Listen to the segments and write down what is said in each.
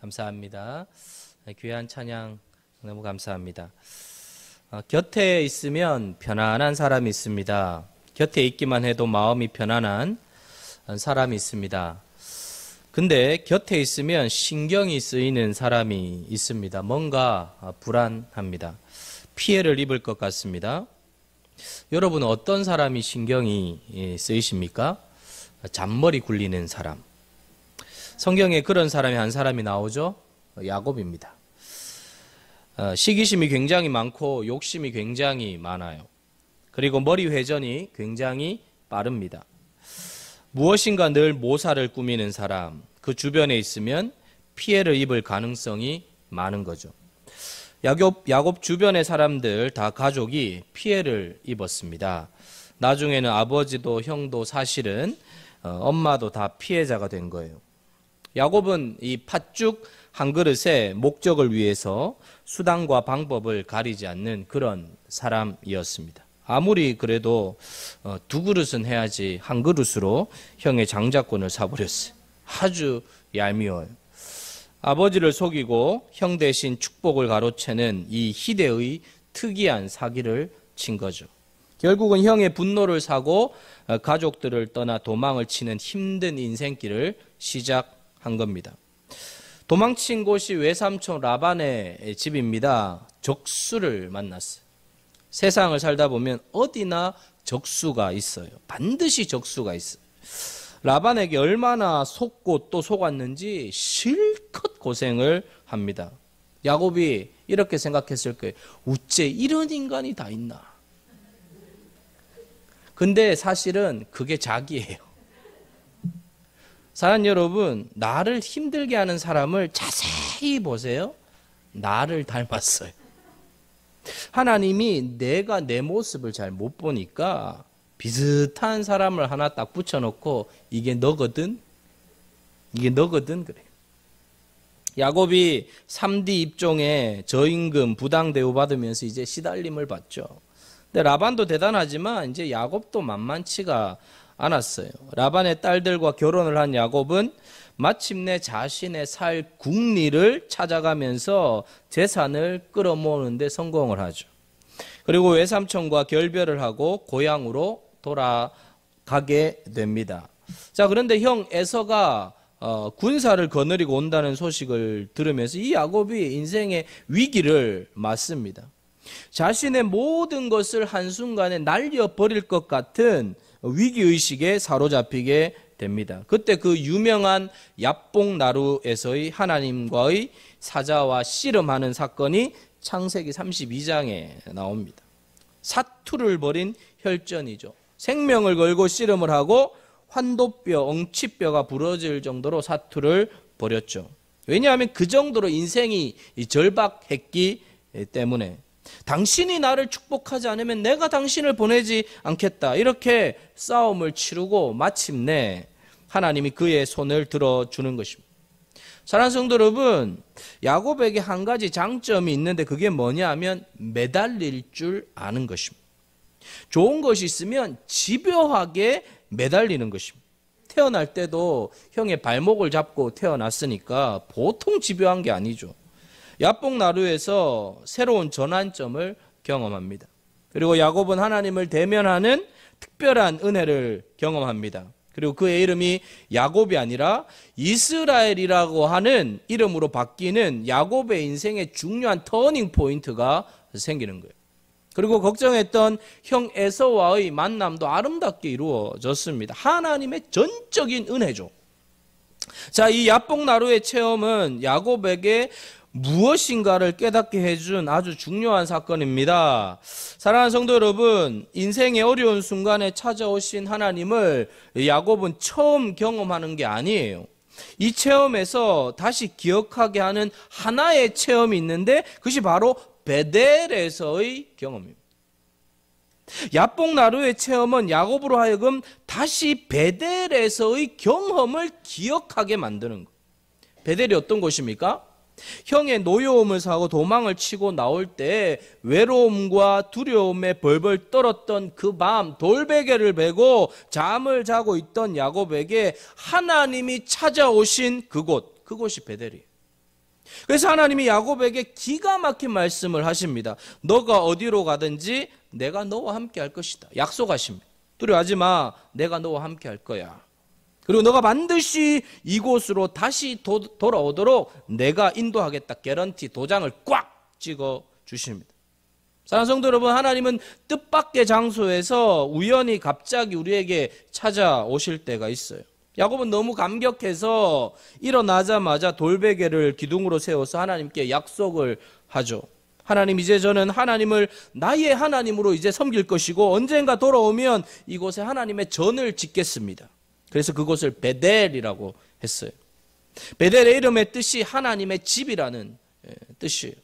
감사합니다. 귀한 찬양 너무 감사합니다. 곁에 있으면 편안한 사람이 있습니다. 곁에 있기만 해도 마음이 편안한 사람이 있습니다. 근데 곁에 있으면 신경이 쓰이는 사람이 있습니다. 뭔가 불안합니다. 피해를 입을 것 같습니다. 여러분은 어떤 사람이 신경이 쓰이십니까? 잔머리 굴리는 사람. 성경에 그런 사람이 한 사람이 나오죠. 야곱입니다. 시기심이 굉장히 많고 욕심이 굉장히 많아요. 그리고 머리 회전이 굉장히 빠릅니다. 무엇인가 늘 모사를 꾸미는 사람, 그 주변에 있으면 피해를 입을 가능성이 많은 거죠. 야곱 주변의 사람들 다 가족이 피해를 입었습니다. 나중에는 아버지도 형도 사실은 엄마도 다 피해자가 된 거예요. 야곱은 이 팥죽 한 그릇의 목적을 위해서 수단과 방법을 가리지 않는 그런 사람이었습니다. 아무리 그래도 두 그릇은 해야지 한 그릇으로 형의 장자권을 사버렸어요. 아주 얄미워요. 아버지를 속이고 형 대신 축복을 가로채는 이 희대의 특이한 사기를 친 거죠. 결국은 형의 분노를 사고 가족들을 떠나 도망을 치는 힘든 인생길을 시작한 겁니다. 도망친 곳이 외삼촌 라반의 집입니다. 적수를 만났어요. 세상을 살다 보면 어디나 적수가 있어요. 반드시 적수가 있어요. 라반에게 얼마나 속고 또 속았는지 실컷 고생을 합니다. 야곱이 이렇게 생각했을 거예요. 어째 이런 인간이 다 있나. 근데 사실은 그게 자기예요. 사랑하는 여러분, 나를 힘들게 하는 사람을 자세히 보세요. 나를 닮았어요. 하나님이 내가 내 모습을 잘 못 보니까 비슷한 사람을 하나 딱 붙여놓고 이게 너거든? 이게 너거든? 그래요. 야곱이 3D 입종에 저임금 부당 대우 받으면서 이제 시달림을 받죠. 근데 라반도 대단하지만 이제 야곱도 만만치가 않았어요. 라반의 딸들과 결혼을 한 야곱은 마침내 자신의 살 국리를 찾아가면서 재산을 끌어모으는 데 성공을 하죠. 그리고 외삼촌과 결별을 하고 고향으로 돌아가게 됩니다. 자, 그런데 형 에서가 군사를 거느리고 온다는 소식을 들으면서 이 야곱이 인생의 위기를 맞습니다. 자신의 모든 것을 한순간에 날려버릴 것 같은 위기의식에 사로잡히게 됩니다. 그때 그 유명한 야복나루에서의 하나님과의 사자와 씨름하는 사건이 창세기 32장에 나옵니다. 사투를 벌인 혈전이죠. 생명을 걸고 씨름을 하고 환도뼈, 엉치뼈가 부러질 정도로 사투를 벌였죠. 왜냐하면 그 정도로 인생이 절박했기 때문에 당신이 나를 축복하지 않으면 내가 당신을 보내지 않겠다. 이렇게 싸움을 치르고 마침내 하나님이 그의 손을 들어주는 것입니다. 사랑하는 성도 여러분, 야곱에게 한 가지 장점이 있는데 그게 뭐냐 하면 매달릴 줄 아는 것입니다. 좋은 것이 있으면 집요하게 매달리는 것입니다. 태어날 때도 형의 발목을 잡고 태어났으니까 보통 집요한 게 아니죠. 야복나루에서 새로운 전환점을 경험합니다. 그리고 야곱은 하나님을 대면하는 특별한 은혜를 경험합니다. 그리고 그의 이름이 야곱이 아니라 이스라엘이라고 하는 이름으로 바뀌는 야곱의 인생의 중요한 터닝 포인트가 생기는 거예요. 그리고 걱정했던 형 에서와의 만남도 아름답게 이루어졌습니다. 하나님의 전적인 은혜죠. 자, 이 야복나루의 체험은 야곱에게 무엇인가를 깨닫게 해준 아주 중요한 사건입니다. 사랑하는 성도 여러분, 인생의 어려운 순간에 찾아오신 하나님을 야곱은 처음 경험하는 게 아니에요. 이 체험에서 다시 기억하게 하는 하나의 체험이 있는데 그것이 바로 베델에서의 경험입니다. 야복나루의 체험은 야곱으로 하여금 다시 베델에서의 경험을 기억하게 만드는 거예요. 베델이 어떤 곳입니까? 형의 노여움을 사고 도망을 치고 나올 때 외로움과 두려움에 벌벌 떨었던 그 밤 돌베개를 베고 잠을 자고 있던 야곱에게 하나님이 찾아오신 그곳이 베델이에요. 그래서 하나님이 야곱에게 기가 막힌 말씀을 하십니다. 너가 어디로 가든지 내가 너와 함께 할 것이다. 약속하십니다. 두려워하지 마. 내가 너와 함께 할 거야. 그리고 너가 반드시 이곳으로 다시 돌아오도록 내가 인도하겠다. 개런티 도장을 꽉 찍어 주십니다. 사랑하는 성도 여러분, 하나님은 뜻밖의 장소에서 우연히 갑자기 우리에게 찾아오실 때가 있어요. 야곱은 너무 감격해서 일어나자마자 돌베개를 기둥으로 세워서 하나님께 약속을 하죠. 하나님, 이제 저는 하나님을 나의 하나님으로 이제 섬길 것이고 언젠가 돌아오면 이곳에 하나님의 전을 짓겠습니다. 그래서 그곳을 베델이라고 했어요. 베델의 이름의 뜻이 하나님의 집이라는 뜻이에요.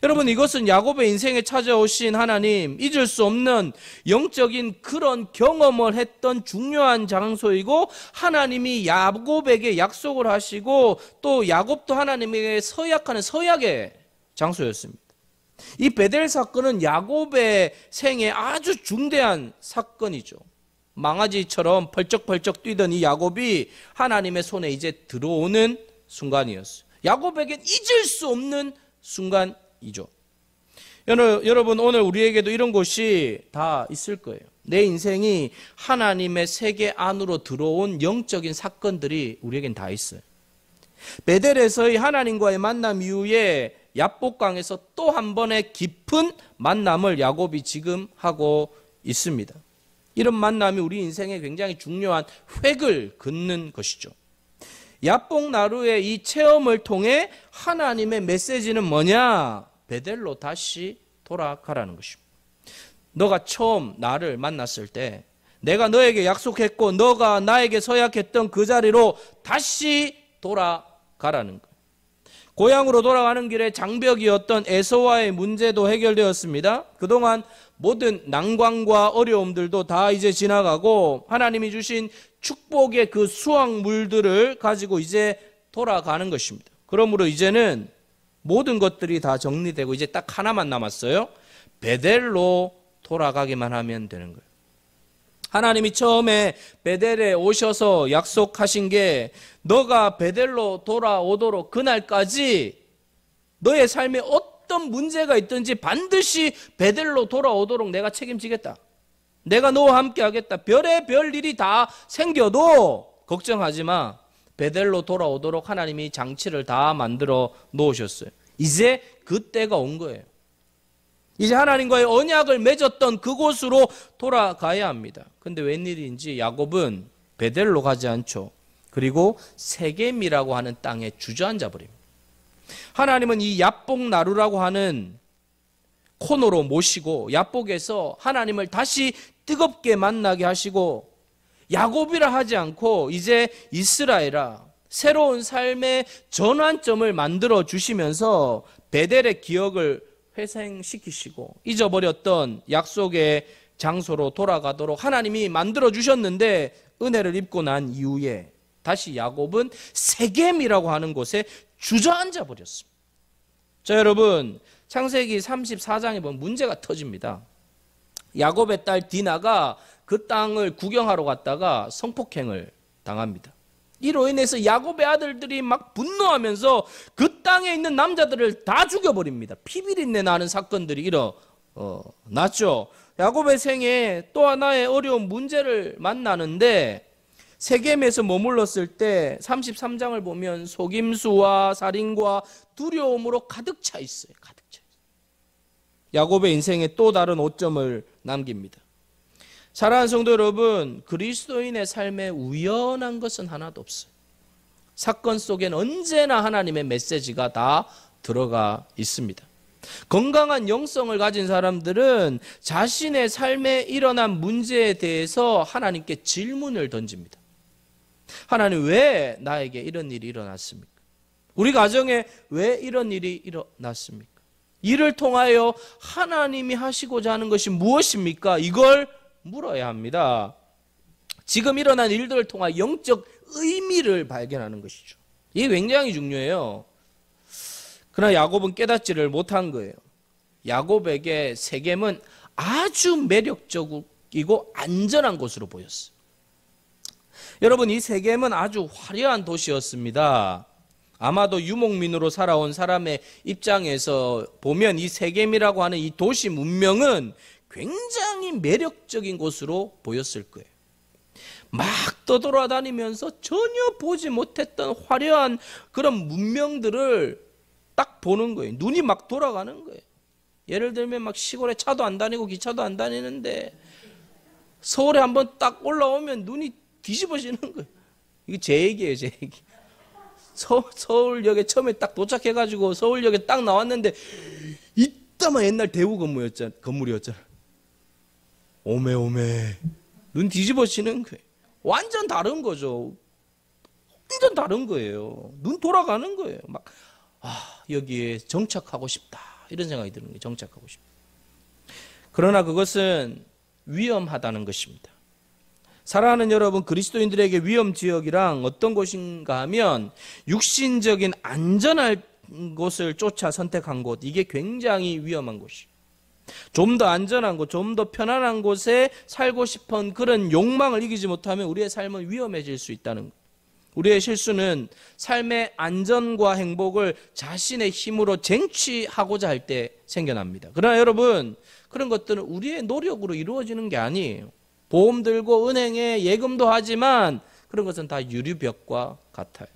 여러분, 이것은 야곱의 인생에 찾아오신 하나님, 잊을 수 없는 영적인 그런 경험을 했던 중요한 장소이고, 하나님이 야곱에게 약속을 하시고 또 야곱도 하나님에게 서약하는 서약의 장소였습니다. 이 베델 사건은 야곱의 생에 아주 중대한 사건이죠. 망아지처럼 펄쩍펄쩍 뛰던 이 야곱이 하나님의 손에 이제 들어오는 순간이었어요. 야곱에겐 잊을 수 없는 순간이죠. 여러분, 오늘 우리에게도 이런 곳이 다 있을 거예요. 내 인생이 하나님의 세계 안으로 들어온 영적인 사건들이 우리에겐 다 있어요. 베델에서의 하나님과의 만남 이후에 야복강에서 또 한 번의 깊은 만남을 야곱이 지금 하고 있습니다. 이런 만남이 우리 인생에 굉장히 중요한 획을 긋는 것이죠. 야복 나루의 이 체험을 통해 하나님의 메시지는 뭐냐? 베델로 다시 돌아가라는 것입니다. 너가 처음 나를 만났을 때 내가 너에게 약속했고 너가 나에게 서약했던 그 자리로 다시 돌아가라는 것. 고향으로 돌아가는 길에 장벽이었던 에서와의 문제도 해결되었습니다. 그동안 모든 난관과 어려움들도 다 이제 지나가고 하나님이 주신 축복의 그 수확물들을 가지고 이제 돌아가는 것입니다. 그러므로 이제는 모든 것들이 다 정리되고 이제 딱 하나만 남았어요. 베델로 돌아가기만 하면 되는 거예요. 하나님이 처음에 베델에 오셔서 약속하신 게 너가 베델로 돌아오도록 그날까지 너의 삶에 어떤 문제가 있든지 반드시 베델로 돌아오도록 내가 책임지겠다. 내가 너와 함께 하겠다. 별의별 일이 다 생겨도 걱정하지 마. 베델로 돌아오도록 하나님이 장치를 다 만들어 놓으셨어요. 이제 그때가 온 거예요. 이제 하나님과의 언약을 맺었던 그곳으로 돌아가야 합니다. 근데 웬일인지 야곱은 베델로 가지 않죠. 그리고 세겜이라고 하는 땅에 주저앉아 버립니다. 하나님은 이 야복 나루라고 하는 코너로 모시고 야복에서 하나님을 다시 뜨겁게 만나게 하시고 야곱이라 하지 않고 이제 이스라엘아, 새로운 삶의 전환점을 만들어 주시면서 베델의 기억을 회생시키시고 잊어버렸던 약속의 장소로 돌아가도록 하나님이 만들어 주셨는데 은혜를 입고 난 이후에 다시 야곱은 세겜이라고 하는 곳에 주저앉아 버렸습니다. 자, 여러분, 창세기 34장에 보면 문제가 터집니다. 야곱의 딸 디나가 그 땅을 구경하러 갔다가 성폭행을 당합니다. 이로 인해서 야곱의 아들들이 막 분노하면서 그 땅에 있는 남자들을 다 죽여버립니다. 피비린내 나는 사건들이 일어났죠. 야곱의 생에 또 하나의 어려운 문제를 만나는데 세겜에서 머물렀을 때 33장을 보면 속임수와 살인과 두려움으로 가득 차 있어요. 가득 차 있어요. 야곱의 인생에 또 다른 오점을 남깁니다. 사랑하는 성도 여러분, 그리스도인의 삶에 우연한 것은 하나도 없어요. 사건 속엔 언제나 하나님의 메시지가 다 들어가 있습니다. 건강한 영성을 가진 사람들은 자신의 삶에 일어난 문제에 대해서 하나님께 질문을 던집니다. 하나님, 왜 나에게 이런 일이 일어났습니까? 우리 가정에 왜 이런 일이 일어났습니까? 이를 통하여 하나님이 하시고자 하는 것이 무엇입니까? 이걸 물어야 합니다. 지금 일어난 일들을 통해 영적 의미를 발견하는 것이죠. 이게 굉장히 중요해요. 그러나 야곱은 깨닫지를 못한 거예요. 야곱에게 세겜은 아주 매력적이고 안전한 곳으로 보였어요. 여러분, 이 세겜은 아주 화려한 도시였습니다. 아마도 유목민으로 살아온 사람의 입장에서 보면 이 세겜이라고 하는 이 도시 문명은 굉장히 매력적인 곳으로 보였을 거예요. 막 떠돌아다니면서 전혀 보지 못했던 화려한 그런 문명들을 딱 보는 거예요. 눈이 막 돌아가는 거예요. 예를 들면 막 시골에 차도 안 다니고 기차도 안 다니는데 서울에 한번 딱 올라오면 눈이 뒤집어지는 거예요. 이게 제 얘기예요, 제 얘기. 서울역에 처음에 딱 도착해가지고 서울역에 딱 나왔는데 이따만 옛날 대우 건물이었잖아. 오메오메. 눈 뒤집어지는 거예요. 완전 다른 거죠. 완전 다른 거예요. 눈 돌아가는 거예요. 막, 여기에 정착하고 싶다. 이런 생각이 드는 거예요. 정착하고 싶다. 그러나 그것은 위험하다는 것입니다. 사랑하는 여러분, 그리스도인들에게 위험 지역이란 어떤 곳인가 하면 육신적인 안전할 곳을 쫓아 선택한 곳, 이게 굉장히 위험한 곳이에요. 좀 더 안전한 곳, 좀 더 편안한 곳에 살고 싶은 그런 욕망을 이기지 못하면 우리의 삶은 위험해질 수 있다는 것. 우리의 실수는 삶의 안전과 행복을 자신의 힘으로 쟁취하고자 할 때 생겨납니다. 그러나 여러분, 그런 것들은 우리의 노력으로 이루어지는 게 아니에요. 보험 들고 은행에 예금도 하지만 그런 것은 다 유리벽과 같아요.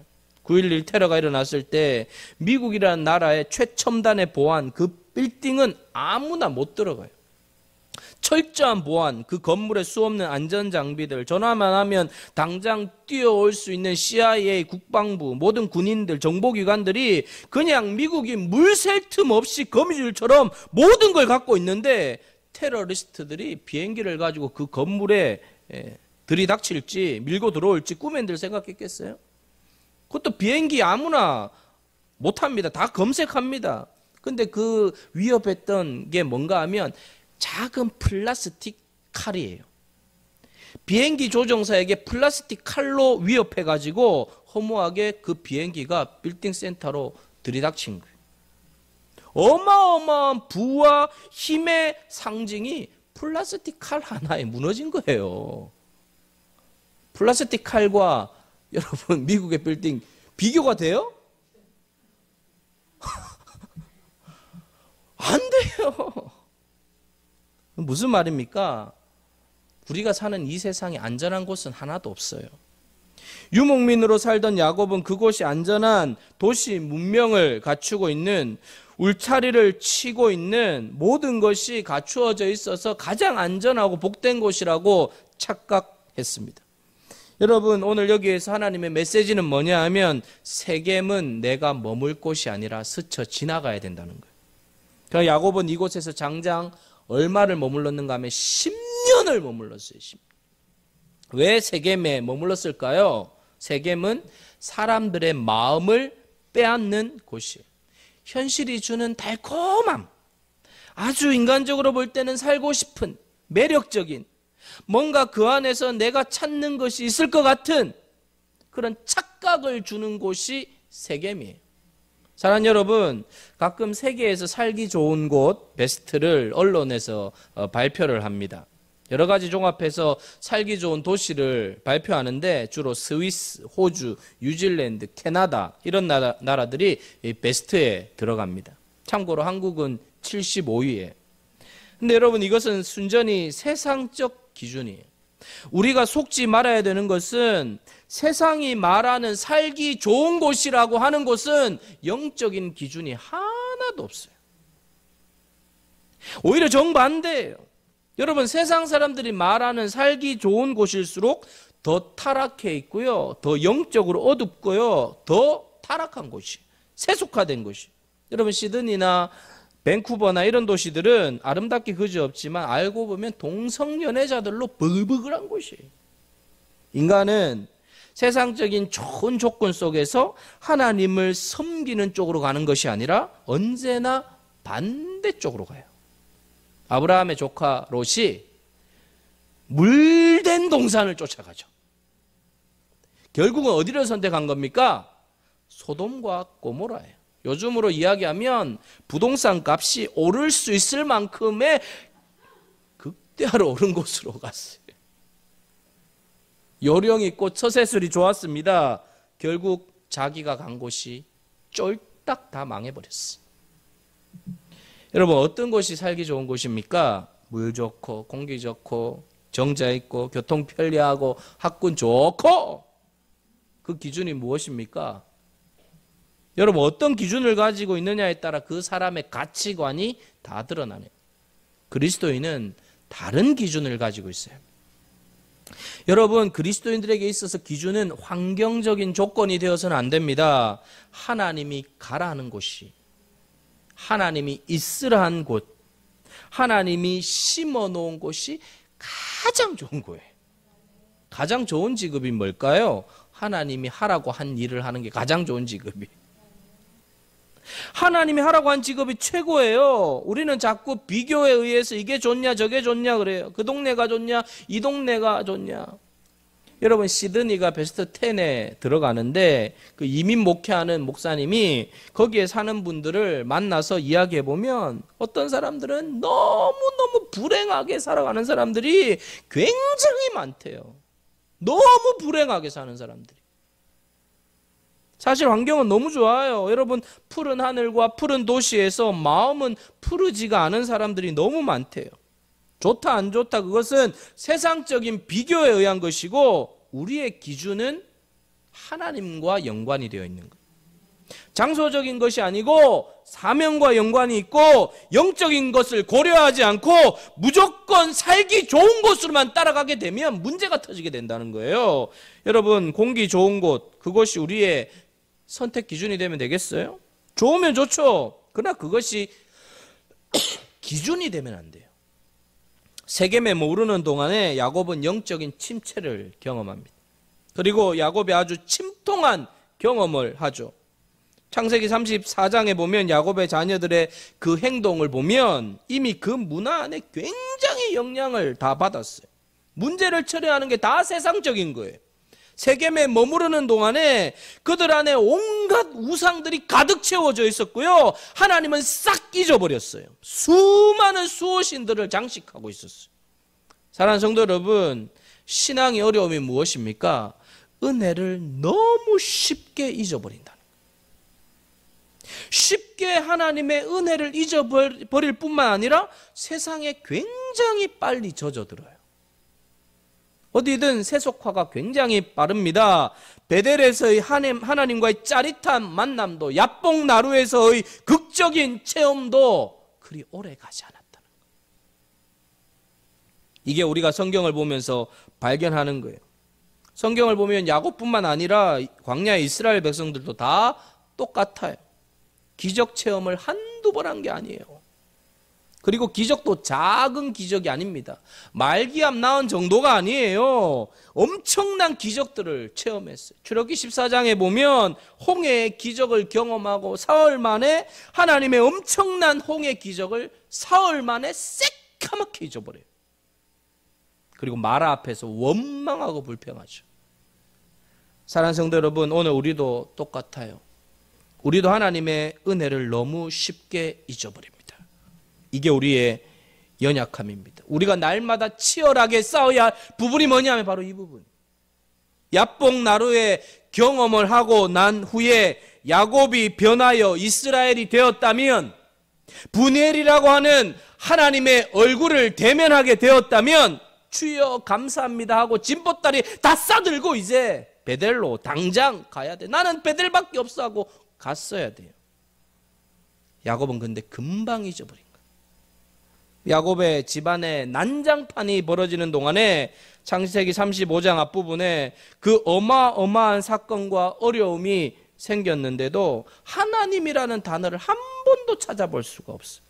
9.11 테러가 일어났을 때 미국이라는 나라의 최첨단의 보안, 그 빌딩은 아무나 못 들어가요. 철저한 보안, 그 건물에 수없는 안전장비들, 전화만 하면 당장 뛰어올 수 있는 CIA, 국방부, 모든 군인들, 정보기관들이 그냥 미국이 물 셀 틈 없이 거미줄처럼 모든 걸 갖고 있는데 테러리스트들이 비행기를 가지고 그 건물에 들이닥칠지 밀고 들어올지 꿈엔들 생각했겠어요? 그것도 비행기 아무나 못합니다. 다 검색합니다. 근데 그 위협했던 게 뭔가 하면 작은 플라스틱 칼이에요. 비행기 조종사에게 플라스틱 칼로 위협해가지고 허무하게 그 비행기가 빌딩 센터로 들이닥친 거예요. 어마어마한 부와 힘의 상징이 플라스틱 칼 하나에 무너진 거예요. 플라스틱 칼과 여러분 미국의 빌딩 비교가 돼요? 안 돼요. 무슨 말입니까? 우리가 사는 이 세상에 안전한 곳은 하나도 없어요. 유목민으로 살던 야곱은 그곳이 안전한 도시 문명을 갖추고 있는, 울타리를 치고 있는 모든 것이 갖추어져 있어서 가장 안전하고 복된 곳이라고 착각했습니다. 여러분, 오늘 여기에서 하나님의 메시지는 뭐냐 하면 세겜은 내가 머물 곳이 아니라 스쳐 지나가야 된다는 거예요. 그러니까 야곱은 이곳에서 장장 얼마를 머물렀는가 하면 10년을 머물렀어요. 10년. 왜 세겜에 머물렀을까요? 세겜은 사람들의 마음을 빼앗는 곳이에요. 현실이 주는 달콤함, 아주 인간적으로 볼 때는 살고 싶은 매력적인 뭔가 그 안에서 내가 찾는 것이 있을 것 같은 그런 착각을 주는 곳이 세겜이에요. 사랑하는 여러분, 가끔 세계에서 살기 좋은 곳 베스트를 언론에서 발표를 합니다. 여러 가지 종합해서 살기 좋은 도시를 발표하는데 주로 스위스, 호주, 뉴질랜드, 캐나다 이런 나라들이 베스트에 들어갑니다. 참고로 한국은 75위에. 근데 여러분, 이것은 순전히 세상적 기준이에요. 우리가 속지 말아야 되는 것은 세상이 말하는 살기 좋은 곳이라고 하는 곳은 영적인 기준이 하나도 없어요. 오히려 정반대예요. 여러분, 세상 사람들이 말하는 살기 좋은 곳일수록 더 타락해 있고요, 더 영적으로 어둡고요, 더 타락한 곳이, 세속화된 곳이. 여러분, 시드니나 밴쿠버나 이런 도시들은 아름답게 그지없지만 알고 보면 동성연애자들로 버글버글한 곳이에요. 인간은 세상적인 좋은 조건 속에서 하나님을 섬기는 쪽으로 가는 것이 아니라 언제나 반대쪽으로 가요. 아브라함의 조카 롯이 물된 동산을 쫓아가죠. 결국은 어디를 선택한 겁니까? 소돔과 고모라예요. 요즘으로 이야기하면 부동산 값이 오를 수 있을 만큼의 극대화로 오른 곳으로 갔어요. 요령 있고 처세술이 좋았습니다. 결국 자기가 간 곳이 쫄딱 다 망해버렸어. 여러분, 어떤 곳이 살기 좋은 곳입니까? 물 좋고 공기 좋고 정자 있고 교통 편리하고 학군 좋고. 그 기준이 무엇입니까? 여러분, 어떤 기준을 가지고 있느냐에 따라 그 사람의 가치관이 다 드러나네요. 그리스도인은 다른 기준을 가지고 있어요. 여러분, 그리스도인들에게 있어서 기준은 환경적인 조건이 되어서는 안 됩니다. 하나님이 가라는 곳이, 하나님이 있으라 한 곳, 하나님이 심어 놓은 곳이 가장 좋은 거예요. 가장 좋은 직업이 뭘까요? 하나님이 하라고 한 일을 하는 게 가장 좋은 직업이. 하나님이 하라고 한 직업이 최고예요. 우리는 자꾸 비교에 의해서 이게 좋냐 저게 좋냐 그래요. 그 동네가 좋냐 이 동네가 좋냐. 여러분, 시드니가 베스트 10에 들어가는데 그 이민 목회하는 목사님이 거기에 사는 분들을 만나서 이야기해 보면 어떤 사람들은 너무너무 불행하게 살아가는 사람들이 굉장히 많대요. 너무 불행하게 사는 사람들이. 사실 환경은 너무 좋아요. 여러분, 푸른 하늘과 푸른 도시에서 마음은 푸르지가 않은 사람들이 너무 많대요. 좋다 안 좋다 그것은 세상적인 비교에 의한 것이고 우리의 기준은 하나님과 연관이 되어 있는 거예요. 장소적인 것이 아니고 사명과 연관이 있고 영적인 것을 고려하지 않고 무조건 살기 좋은 곳으로만 따라가게 되면 문제가 터지게 된다는 거예요. 여러분, 공기 좋은 곳, 그것이 우리의 선택 기준이 되면 되겠어요? 좋으면 좋죠. 그러나 그것이 기준이 되면 안 돼요. 세겜에 머무르는 동안에 야곱은 영적인 침체를 경험합니다. 그리고 야곱이 아주 침통한 경험을 하죠. 창세기 34장에 보면 야곱의 자녀들의 그 행동을 보면 이미 그 문화 안에 굉장히 영향을 다 받았어요. 문제를 처리하는 게 다 세상적인 거예요. 세겜에 머무르는 동안에 그들 안에 온갖 우상들이 가득 채워져 있었고요. 하나님은 싹 잊어버렸어요. 수많은 수호신들을 장식하고 있었어요. 사랑하는 성도 여러분, 신앙의 어려움이 무엇입니까? 은혜를 너무 쉽게 잊어버린다는 거예요. 쉽게 하나님의 은혜를 잊어버릴 뿐만 아니라 세상에 굉장히 빨리 젖어들어요. 어디든 세속화가 굉장히 빠릅니다. 베델에서의 하나님과의 짜릿한 만남도, 야뽕나루에서의 극적인 체험도 그리 오래 가지 않았다는 거예요. 이게 우리가 성경을 보면서 발견하는 거예요. 성경을 보면 야곱뿐만 아니라 광야의 이스라엘 백성들도 다 똑같아요. 기적 체험을 한두 번 한 게 아니에요. 그리고 기적도 작은 기적이 아닙니다. 말기암 나은 정도가 아니에요. 엄청난 기적들을 체험했어요. 출애굽기 14장에 보면 홍해의 기적을 경험하고 사흘 만에 하나님의 엄청난 홍해 기적을 사흘 만에 새까맣게 잊어버려요. 그리고 마라 앞에서 원망하고 불평하죠. 사랑하는 성도 여러분, 오늘 우리도 똑같아요. 우리도 하나님의 은혜를 너무 쉽게 잊어버립니다. 이게 우리의 연약함입니다. 우리가 날마다 치열하게 싸워야 할 부분이 뭐냐면 바로 이 부분. 야뽕나루의 경험을 하고 난 후에 야곱이 변하여 이스라엘이 되었다면, 분이엘이라고 하는 하나님의 얼굴을 대면하게 되었다면, 주여 감사합니다 하고 진보다리 다 싸들고 이제 베델로 당장 가야 돼. 나는 베델밖에 없어 하고 갔어야 돼요. 야곱은 근데 금방 잊어버린 거예요. 야곱의 집안에 난장판이 벌어지는 동안에 창세기 35장 앞부분에 그 어마어마한 사건과 어려움이 생겼는데도 하나님이라는 단어를 한 번도 찾아볼 수가 없어요.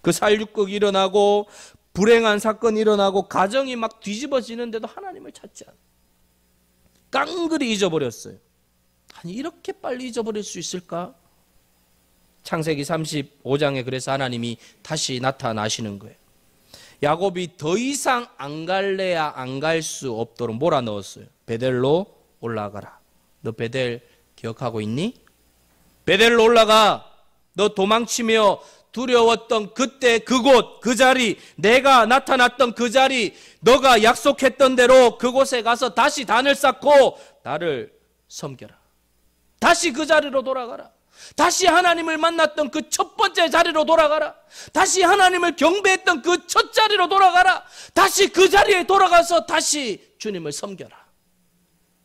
그 살육극이 일어나고 불행한 사건이 일어나고 가정이 막 뒤집어지는데도 하나님을 찾지 않아요. 깡그리 잊어버렸어요. 아니, 이렇게 빨리 잊어버릴 수 있을까? 창세기 35장에 그래서 하나님이 다시 나타나시는 거예요. 야곱이 더 이상 안 갈래야 안 갈 수 없도록 몰아넣었어요. 베델로 올라가라. 너 베델 기억하고 있니? 베델로 올라가. 너 도망치며 두려웠던 그때 그곳, 그 자리, 내가 나타났던 그 자리, 너가 약속했던 대로 그곳에 가서 다시 단을 쌓고 나를 섬겨라. 다시 그 자리로 돌아가라. 다시 하나님을 만났던 그 첫 번째 자리로 돌아가라. 다시 하나님을 경배했던 그 첫 자리로 돌아가라. 다시 그 자리에 돌아가서 다시 주님을 섬겨라.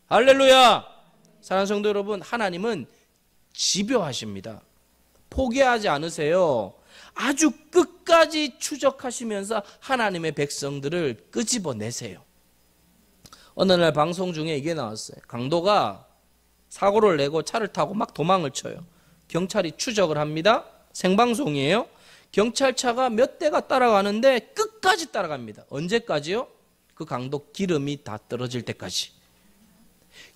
할렐루야. 사랑하는 성도 여러분, 하나님은 집요하십니다. 포기하지 않으세요. 아주 끝까지 추적하시면서 하나님의 백성들을 끄집어내세요. 어느 날 방송 중에 이게 나왔어요. 강도가 사고를 내고 차를 타고 막 도망을 쳐요. 경찰이 추적을 합니다. 생방송이에요. 경찰차가 몇 대가 따라가는데 끝까지 따라갑니다. 언제까지요? 그 강도 기름이 다 떨어질 때까지.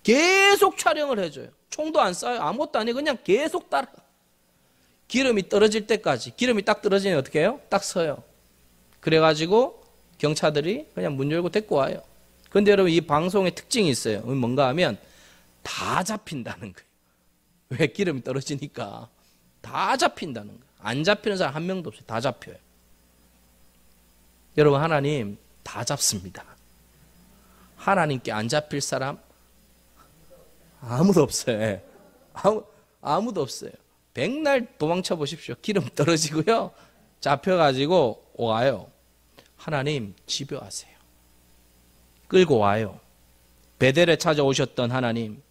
계속 촬영을 해줘요. 총도 안 쏴요. 아무것도 아니고 그냥 계속 따라. 기름이 떨어질 때까지. 기름이 딱 떨어지면 어떻게 해요? 딱 서요. 그래가지고 경찰들이 그냥 문 열고 데리고 와요. 그런데 여러분, 이 방송의 특징이 있어요. 뭔가 하면 다 잡힌다는 거예요. 왜? 기름이 떨어지니까 다 잡힌다는 거예요. 안 잡히는 사람 한 명도 없어요. 다 잡혀요. 여러분, 하나님 다 잡습니다. 하나님께 안 잡힐 사람 아무도 없어요. 아무도 없어요. 백날 도망쳐 보십시오. 기름 떨어지고요. 잡혀가지고 와요. 하나님 집요하세요. 끌고 와요. 베델에 찾아오셨던 하나님,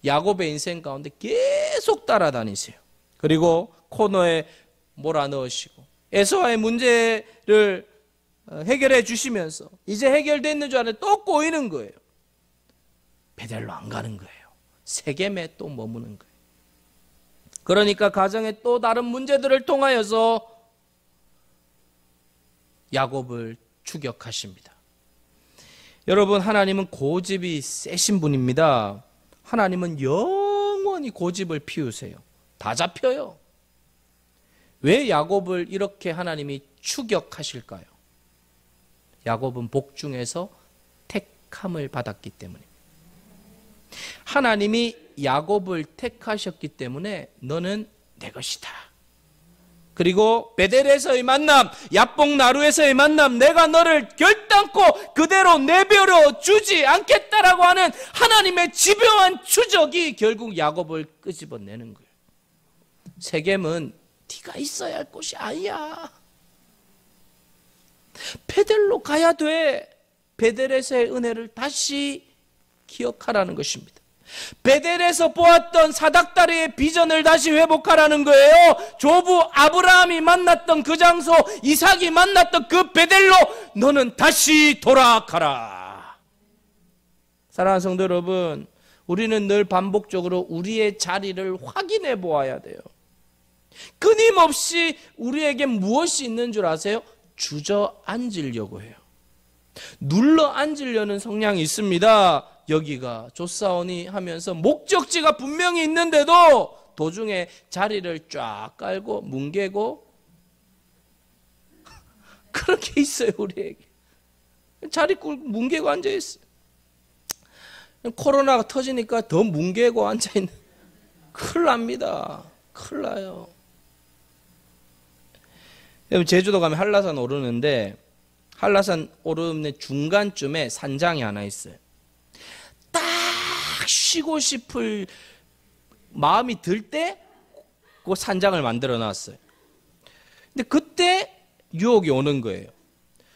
야곱의 인생 가운데 계속 따라다니세요. 그리고 코너에 몰아넣으시고 에서와의 문제를 해결해 주시면서 이제 해결됐는 줄 알았는데 또 꼬이는 거예요. 베델로 안 가는 거예요. 세겜에 또 머무는 거예요. 그러니까 가정에 또 다른 문제들을 통하여서 야곱을 추격하십니다. 여러분, 하나님은 고집이 세신 분입니다. 하나님은 영원히 고집을 피우세요. 다 잡혀요. 왜 야곱을 이렇게 하나님이 추격하실까요? 야곱은 복중에서 택함을 받았기 때문입니다. 하나님이 야곱을 택하셨기 때문에 너는 내 것이다. 그리고 베델에서의 만남, 야복 나루에서의 만남, 내가 너를 결단코 그대로 내버려 주지 않겠다라고 하는 하나님의 집요한 추적이 결국 야곱을 끄집어내는 거예요. 세겜은 네가 있어야 할 곳이 아니야. 베델로 가야 돼. 베델에서의 은혜를 다시 기억하라는 것입니다. 베델에서 보았던 사닥다리의 비전을 다시 회복하라는 거예요. 조부 아브라함이 만났던 그 장소, 이삭이 만났던 그 베델로 너는 다시 돌아가라. 사랑하는 성도 여러분, 우리는 늘 반복적으로 우리의 자리를 확인해 보아야 돼요. 끊임없이 우리에게 무엇이 있는 줄 아세요? 주저앉으려고 해요. 눌러 앉으려는 성향이 있습니다. 여기가 조사오니 하면서 목적지가 분명히 있는데도 도중에 자리를 쫙 깔고 뭉개고 그렇게 있어요. 우리에게 자리 꿇고 뭉개고 앉아있어요. 코로나가 터지니까 더 뭉개고 앉아있는, 큰일 납니다. 큰일 나요. 제주도 가면 한라산 오르는데 한라산 오르는 중간쯤에 산장이 하나 있어요. 딱 쉬고 싶을 마음이 들 때 그 산장을 만들어 놨어요. 근데 그때 유혹이 오는 거예요.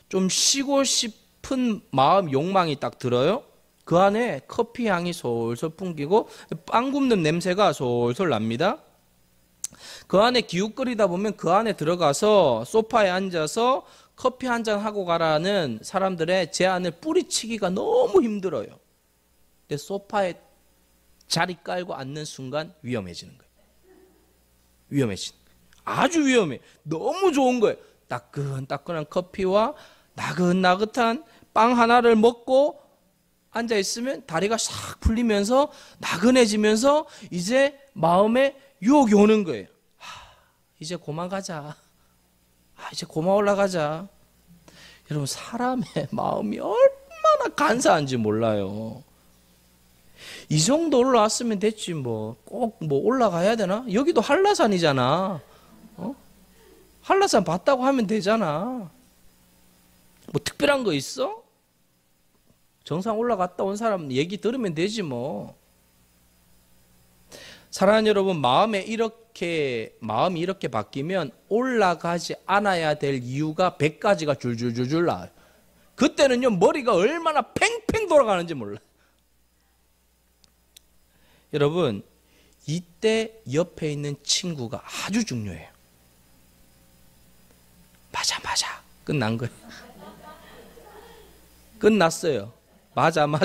좀 쉬고 싶은 마음, 욕망이 딱 들어요. 그 안에 커피 향이 솔솔 풍기고 빵 굽는 냄새가 솔솔 납니다. 그 안에 기웃거리다 보면 그 안에 들어가서 소파에 앉아서 커피 한잔 하고 가라는 사람들의 제안을 뿌리치기가 너무 힘들어요. 근데 소파에 자리 깔고 앉는 순간 위험해지는 거예요. 위험해지는 거예요. 아주 위험해. 너무 좋은 거예요. 따끈따끈한 커피와 나긋나긋한 빵 하나를 먹고 앉아있으면 다리가 싹 풀리면서 나긋해지면서 이제 마음에 유혹이 오는 거예요. 이제 고만 가자. 이제 고만 올라가자. 여러분, 사람의 마음이 얼마나 간사한지 몰라요. 이 정도 올라왔으면 됐지 뭐. 꼭 뭐 올라가야 되나? 여기도 한라산이잖아. 한라산 봤다고 하면 되잖아. 뭐 특별한 거 있어? 정상 올라갔다 온 사람 얘기 들으면 되지 뭐. 사랑하는 여러분, 마음이 이렇게 바뀌면 올라가지 않아야 될 이유가 100가지가 줄줄줄줄 나와요. 그때는요, 머리가 얼마나 팽팽 돌아가는지 몰라요. 여러분, 이때 옆에 있는 친구가 아주 중요해요. 맞아. 끝난 거예요. 끝났어요. 맞아. 뭔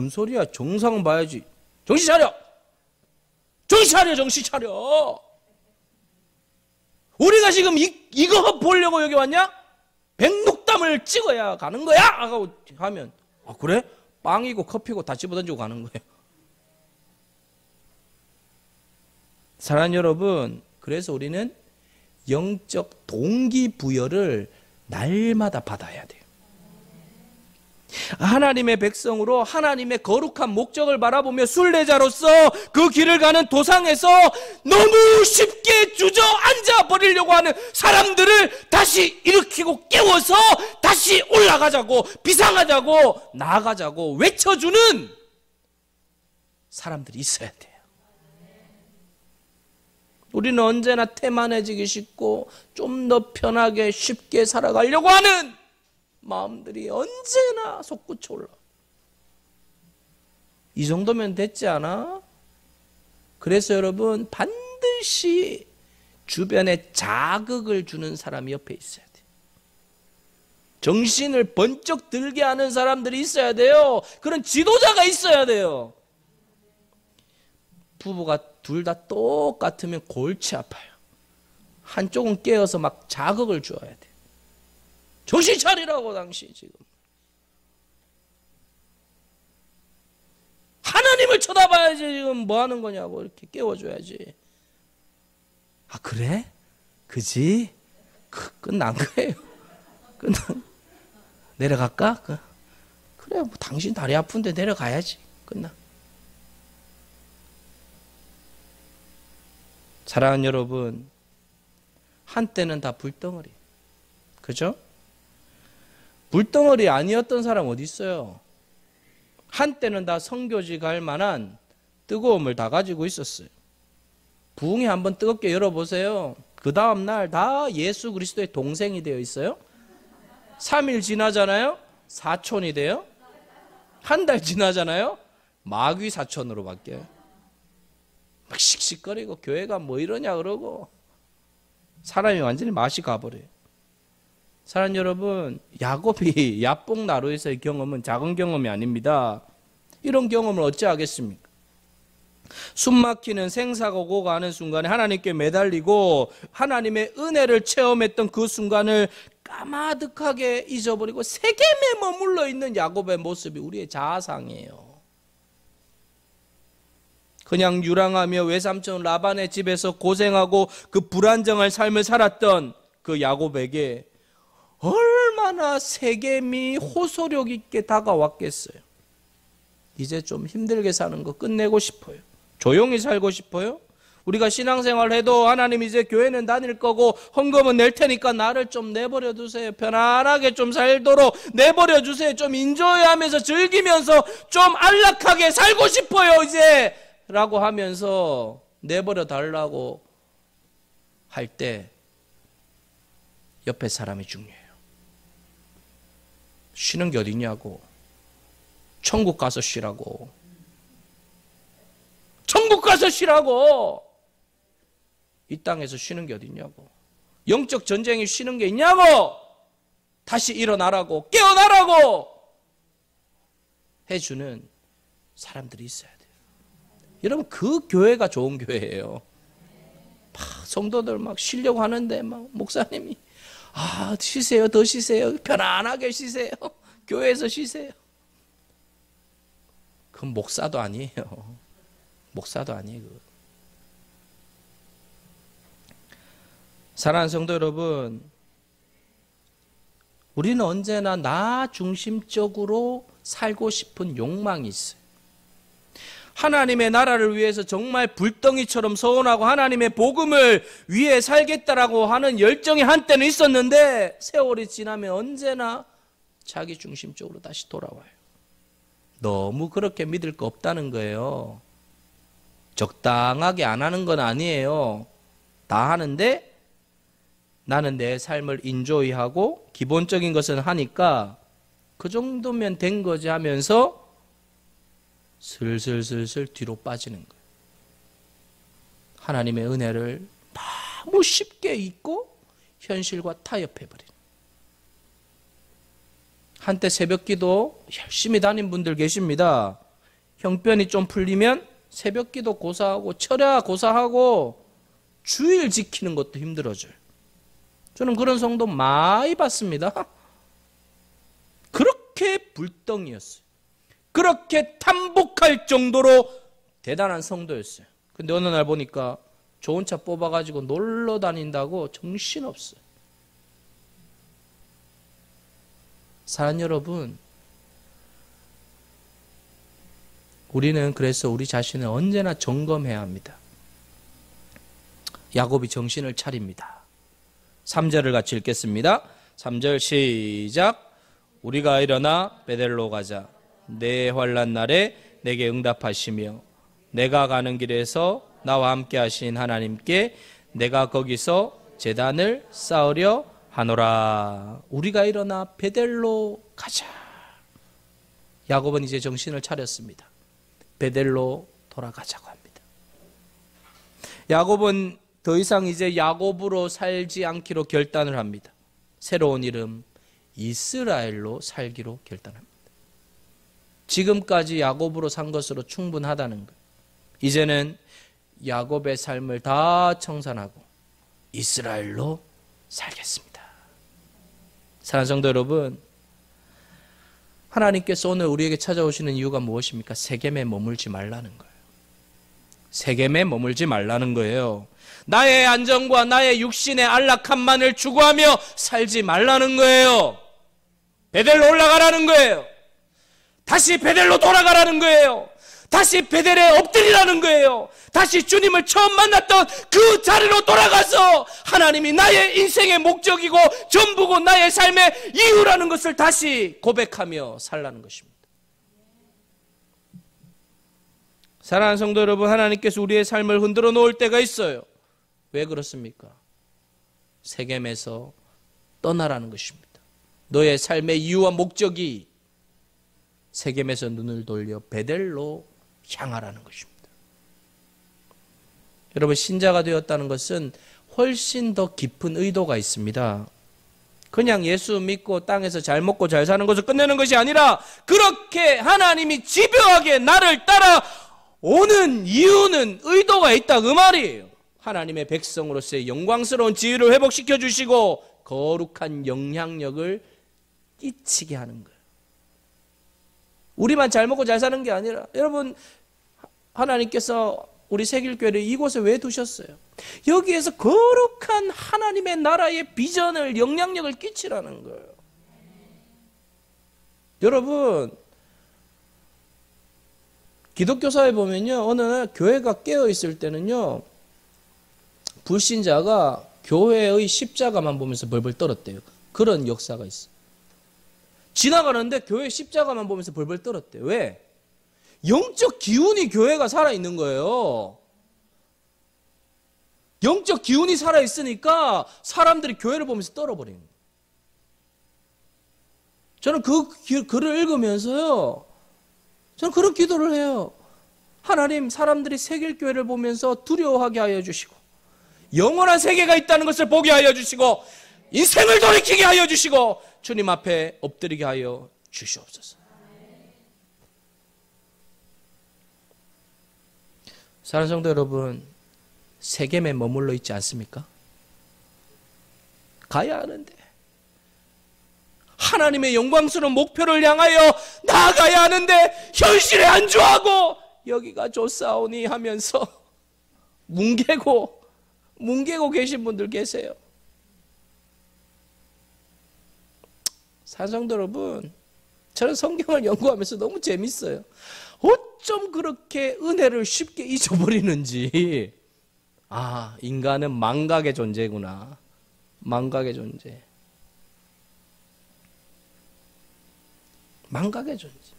소리야? 정상 봐야지. 정신 차려! 정신 차려! 우리가 지금 이거 보려고 여기 왔냐? 백록담을 찍어야 가는 거야! 하면, 아, 그래? 빵이고 커피고 다 집어던지고 가는 거예요. 사랑하는 여러분, 그래서 우리는 영적 동기부여를 날마다 받아야 돼요. 하나님의 백성으로 하나님의 거룩한 목적을 바라보며 순례자로서 그 길을 가는 도상에서 너무 쉽게 주저앉아 버리려고 하는 사람들을 다시 일으키고 깨워서 다시 올라가자고, 비상하자고, 나아가자고 외쳐주는 사람들이 있어야 돼요. 우리는 언제나 태만해지기 쉽고 좀 더 편하게 쉽게 살아가려고 하는 마음들이 언제나 솟구쳐 올라. 이 정도면 됐지 않아? 그래서 여러분, 반드시 주변에 자극을 주는 사람이 옆에 있어야 돼요. 정신을 번쩍 들게 하는 사람들이 있어야 돼요. 그런 지도자가 있어야 돼요. 부부가 둘 다 똑같으면 골치 아파요. 한쪽은 깨어서 막 자극을 줘야 돼요. 정신 차리라고, 당신 지금. 하나님을 쳐다봐야지, 지금 뭐 하는 거냐고 이렇게 깨워줘야지. 아, 그래? 그지? 끝난 거예요. 내려갈까? 그래, 뭐 당신 다리 아픈데 내려가야지. 끝나. 사랑하는 여러분, 한때는 다 불덩어리. 그죠? 불덩어리 아니었던 사람 어디 있어요? 한때는 다 선교지 갈 만한 뜨거움을 다 가지고 있었어요. 부흥회 한번 뜨겁게 열어보세요. 그 다음날 다 예수 그리스도의 동생이 되어 있어요. 3일 지나잖아요. 사촌이 돼요. 한 달 지나잖아요. 마귀 사촌으로 바뀌어요. 막 씩씩거리고 교회가 뭐 이러냐 그러고 사람이 완전히 맛이 가버려요. 사랑하는 여러분, 야곱이 야복 나루에서의 경험은 작은 경험이 아닙니다. 이런 경험을 어찌 하겠습니까? 숨막히는 생사가 오고 가는 순간에 하나님께 매달리고 하나님의 은혜를 체험했던 그 순간을 까마득하게 잊어버리고 세겜에 머물러 있는 야곱의 모습이 우리의 자아상이에요. 그냥 유랑하며 외삼촌 라반의 집에서 고생하고 그 불안정한 삶을 살았던 그 야곱에게 얼마나 세겜이 호소력 있게 다가왔겠어요. 이제 좀 힘들게 사는 거 끝내고 싶어요. 조용히 살고 싶어요. 우리가 신앙생활 해도 하나님 이제 교회는 다닐 거고 헌금은 낼 테니까 나를 좀 내버려 두세요. 편안하게 좀 살도록 내버려 주세요. 좀 인조해하면서 즐기면서 좀 안락하게 살고 싶어요 이제 라고 하면서 내버려 달라고 할 때 옆에 사람이 중요해요. 쉬는 게 어디냐고. 천국 가서 쉬라고. 천국 가서 쉬라고. 이 땅에서 쉬는 게 어디냐고. 영적 전쟁이 쉬는 게 있냐고. 다시 일어나라고, 깨어나라고 해주는 사람들이 있어야 돼요. 여러분, 그 교회가 좋은 교회예요. 막 성도들 막 쉬려고 하는데 막 목사님이 쉬세요, 더 쉬세요, 편안하게 쉬세요, 교회에서 쉬세요. 그건 목사도 아니에요. 목사도 아니에요. 사랑하는 성도 여러분, 우리는 언제나 나 중심적으로 살고 싶은 욕망이 있어요. 하나님의 나라를 위해서 정말 불덩이처럼 서원하고 하나님의 복음을 위해 살겠다라고 하는 열정이 한때는 있었는데 세월이 지나면 언제나 자기 중심적으로 다시 돌아와요. 너무 그렇게 믿을 거 없다는 거예요. 적당하게 안 하는 건 아니에요. 다 하는데 나는 내 삶을 인조이하고 기본적인 것은 하니까 그 정도면 된 거지 하면서 슬슬슬슬 뒤로 빠지는 거예요. 하나님의 은혜를 너무 쉽게 잊고 현실과 타협해버리는. 한때 새벽기도 열심히 다닌 분들 계십니다. 형편이 좀 풀리면 새벽기도 고사하고 철야 고사하고 주일 지키는 것도 힘들어져요. 저는 그런 성도 많이 봤습니다. 그렇게 불덩이였어요. 그렇게 탐복할 정도로 대단한 성도였어요. 근데 어느 날 보니까 좋은 차 뽑아가지고 놀러 다닌다고 정신없어요. 사랑하는 여러분, 우리는 그래서 우리 자신을 언제나 점검해야 합니다. 야곱이 정신을 차립니다. 3절을 같이 읽겠습니다. 3절 시작. 우리가 일어나 베델로 가자. 내 환난 날에 내게 응답하시며 내가 가는 길에서 나와 함께 하신 하나님께 내가 거기서 제단을 쌓으려 하노라. 우리가 일어나 베델로 가자. 야곱은 이제 정신을 차렸습니다. 베델로 돌아가자고 합니다. 야곱은 더 이상 이제 야곱으로 살지 않기로 결단을 합니다. 새로운 이름 이스라엘로 살기로 결단합니다. 지금까지 야곱으로 산 것으로 충분하다는 것. 이제는 야곱의 삶을 다 청산하고 이스라엘로 살겠습니다. 사랑하는 성도 여러분, 하나님께서 오늘 우리에게 찾아오시는 이유가 무엇입니까? 세겜에 머물지 말라는 거예요. 세겜에 머물지 말라는 거예요. 나의 안정과 나의 육신의 안락함만을 추구하며 살지 말라는 거예요. 베델로 올라가라는 거예요. 다시 베델로 돌아가라는 거예요. 다시 베델에 엎드리라는 거예요. 다시 주님을 처음 만났던 그 자리로 돌아가서 하나님이 나의 인생의 목적이고 전부고 나의 삶의 이유라는 것을 다시 고백하며 살라는 것입니다. 사랑하는 성도 여러분, 하나님께서 우리의 삶을 흔들어 놓을 때가 있어요. 왜 그렇습니까? 세겜에서 떠나라는 것입니다. 너의 삶의 이유와 목적이 세겜에서 눈을 돌려 베델로 향하라는 것입니다. 여러분, 신자가 되었다는 것은 훨씬 더 깊은 의도가 있습니다. 그냥 예수 믿고 땅에서 잘 먹고 잘 사는 것을 끝내는 것이 아니라 그렇게 하나님이 집요하게 나를 따라오는 이유는 의도가 있다, 그 말이에요. 하나님의 백성으로서의 영광스러운 지위를 회복시켜 주시고 거룩한 영향력을 끼치게 하는 거예요. 우리만 잘 먹고 잘 사는 게 아니라, 여러분, 하나님께서 우리 새길교회를 이곳에 왜 두셨어요? 여기에서 거룩한 하나님의 나라의 비전을, 영향력을 끼치라는 거예요. 여러분, 기독교사에 보면요, 어느 날 교회가 깨어있을 때는요, 불신자가 교회의 십자가만 보면서 벌벌 떨었대요. 그런 역사가 있어요. 지나가는데 교회 십자가만 보면서 벌벌 떨었대요. 왜? 영적 기운이 교회가 살아있는 거예요. 영적 기운이 살아있으니까 사람들이 교회를 보면서 떨어버리는 거예요. 저는 그 글을 읽으면서요, 저는 그런 기도를 해요. 하나님, 사람들이 새길교회를 보면서 두려워하게 하여 주시고 영원한 세계가 있다는 것을 보게 하여 주시고 인생을 돌이키게 하여 주시고 주님 앞에 엎드리게 하여 주시옵소서. 사랑하는 성도 여러분, 세겜에 머물러 있지 않습니까? 가야 하는데, 하나님의 영광스러운 목표를 향하여 나아가야 하는데 현실에 안주하고 여기가 좋사오니 하면서 뭉개고 계신 분들 계세요. 사랑하는 성도 여러분, 저는 성경을 연구하면서 너무 재밌어요. 어쩜 그렇게 은혜를 쉽게 잊어버리는지. 아, 인간은 망각의 존재구나. 망각의 존재. 망각의 존재.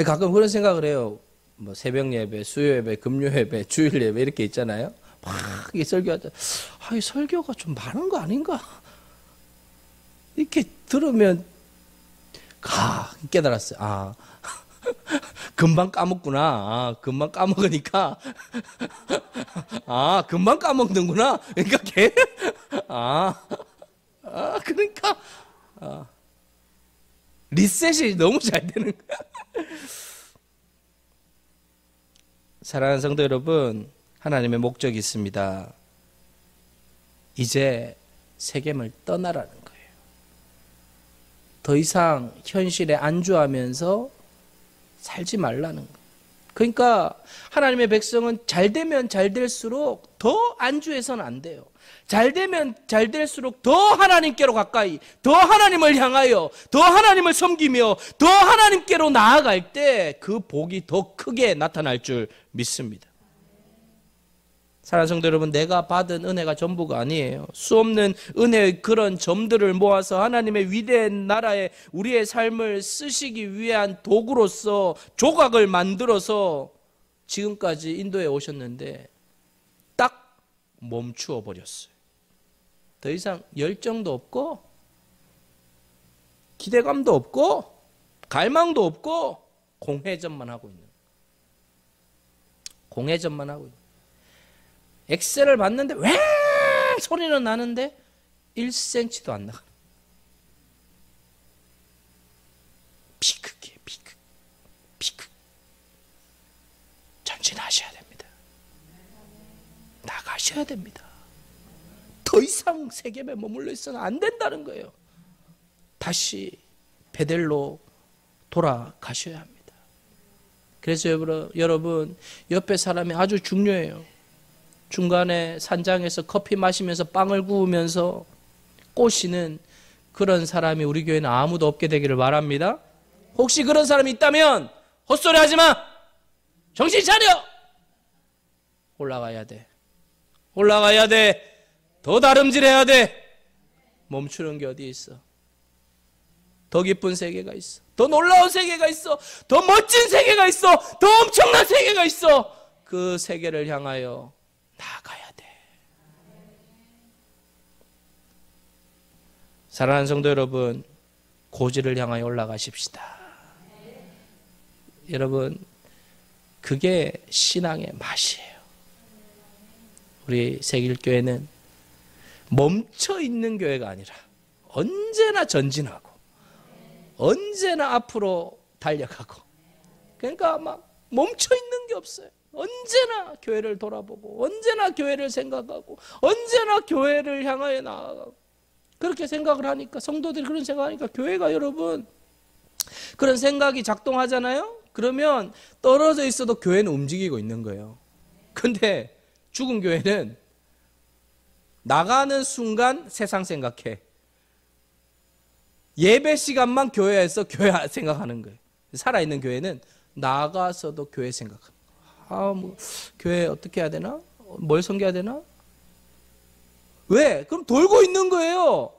가끔 그런 생각을 해요. 뭐 새벽 예배, 수요 예배, 금요 예배, 주일 예배 이렇게 있잖아요. 막 이 설교하자. 이 설교가 좀 많은 거 아닌가? 이렇게 들으면 깨달았어요. 금방 까먹구나. 금방 까먹으니까 금방 까먹는구나. 그러니까 그러니까 리셋이 너무 잘 되는 거야. 사랑하는 성도 여러분, 하나님의 목적이 있습니다. 이제 세겜을 떠나라는 거예요. 더 이상 현실에 안주하면서 살지 말라는 거예요. 그러니까 하나님의 백성은 잘 되면 잘 될수록 더 안주해서는 안 돼요. 잘 되면 잘 될수록 더 하나님께로 가까이, 더 하나님을 향하여, 더 하나님을 섬기며 더 하나님께로 나아갈 때 그 복이 더 크게 나타날 줄 믿습니다. 사랑하는 성도 여러분, 내가 받은 은혜가 전부가 아니에요. 수없는 은혜의 그런 점들을 모아서 하나님의 위대한 나라에 우리의 삶을 쓰시기 위한 도구로서 조각을 만들어서 지금까지 인도에 오셨는데 딱 멈추어 버렸어요. 더 이상 열정도 없고 기대감도 없고 갈망도 없고 공회전만 하고 있는 거예요. 공회전만 하고 있는 거예요. 엑셀을 봤는데 왜 소리는 나는데 1cm도 안 나가. 비극이에요. 비극. 전진하셔야 됩니다. 나가셔야 됩니다. 더 이상 세겜에 머물러 있어는 안 된다는 거예요. 다시 베델로 돌아가셔야 합니다. 그래서 여러분 옆에 사람이 아주 중요해요. 중간에 산장에서 커피 마시면서 빵을 구우면서 꼬시는 그런 사람이 우리 교회는 아무도 없게 되기를 바랍니다. 혹시 그런 사람이 있다면 헛소리 하지 마. 정신 차려. 올라가야 돼. 올라가야 돼. 더 다름질해야 돼. 멈추는 게 어디 있어? 더 깊은 세계가 있어. 더 놀라운 세계가 있어. 더 멋진 세계가 있어. 더 엄청난 세계가 있어. 그 세계를 향하여 나가야 돼. 사랑하는 성도 여러분, 고지를 향하여 올라가십시다. 여러분, 그게 신앙의 맛이에요. 우리 세길교회는 멈춰있는 교회가 아니라 언제나 전진하고 언제나 앞으로 달려가고, 그러니까 막 멈춰있는 게 없어요. 언제나 교회를 돌아보고 언제나 교회를 생각하고 언제나 교회를 향하여 나아가고, 그렇게 생각을 하니까, 성도들이 그런 생각하니까 교회가 여러분 그런 생각이 작동하잖아요. 그러면 떨어져 있어도 교회는 움직이고 있는 거예요. 근데 죽은 교회는 나가는 순간 세상 생각해. 예배 시간만 교회에서 교회 생각하는 거예요. 살아있는 교회는 나가서도 교회 생각합니다. 교회 어떻게 해야 되나? 뭘 섬겨야 되나? 왜? 그럼 돌고 있는 거예요.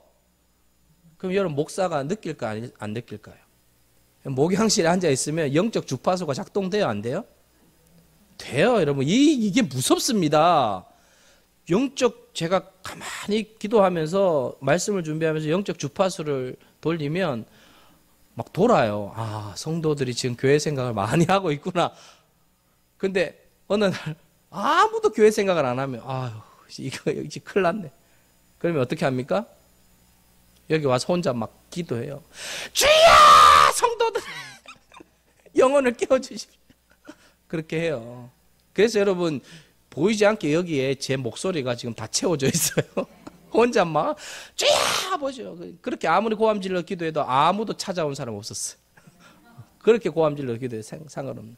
그럼 여러분, 목사가 느낄까 안 느낄까요? 목양실에 앉아 있으면 영적 주파수가 작동돼요, 안 돼요? 돼요, 여러분. 이게 무섭습니다. 제가 가만히 기도하면서 말씀을 준비하면서 영적 주파수를 돌리면 막 돌아요. 성도들이 지금 교회 생각을 많이 하고 있구나. 근데 어느 날 아무도 교회 생각을 안 하면 이거 이제 큰일 났네. 그러면 어떻게 합니까? 여기 와서 혼자 막 기도해요. 주여! 성도들 영혼을 깨워주십시오. 그렇게 해요. 그래서 여러분, 보이지 않게 여기에 제 목소리가 지금 다 채워져 있어요. 혼자 막 주여! 보죠. 그렇게 아무리 고함질러 기도해도 아무도 찾아온 사람 없었어요. 그렇게 고함질러 기도해 상관없는.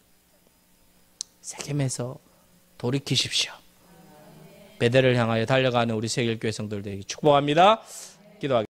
세겜에서 돌이키십시오. 베델을 향하여 달려가는 우리 세길교회 성도들 되기 축복합니다. 기도하겠습니다.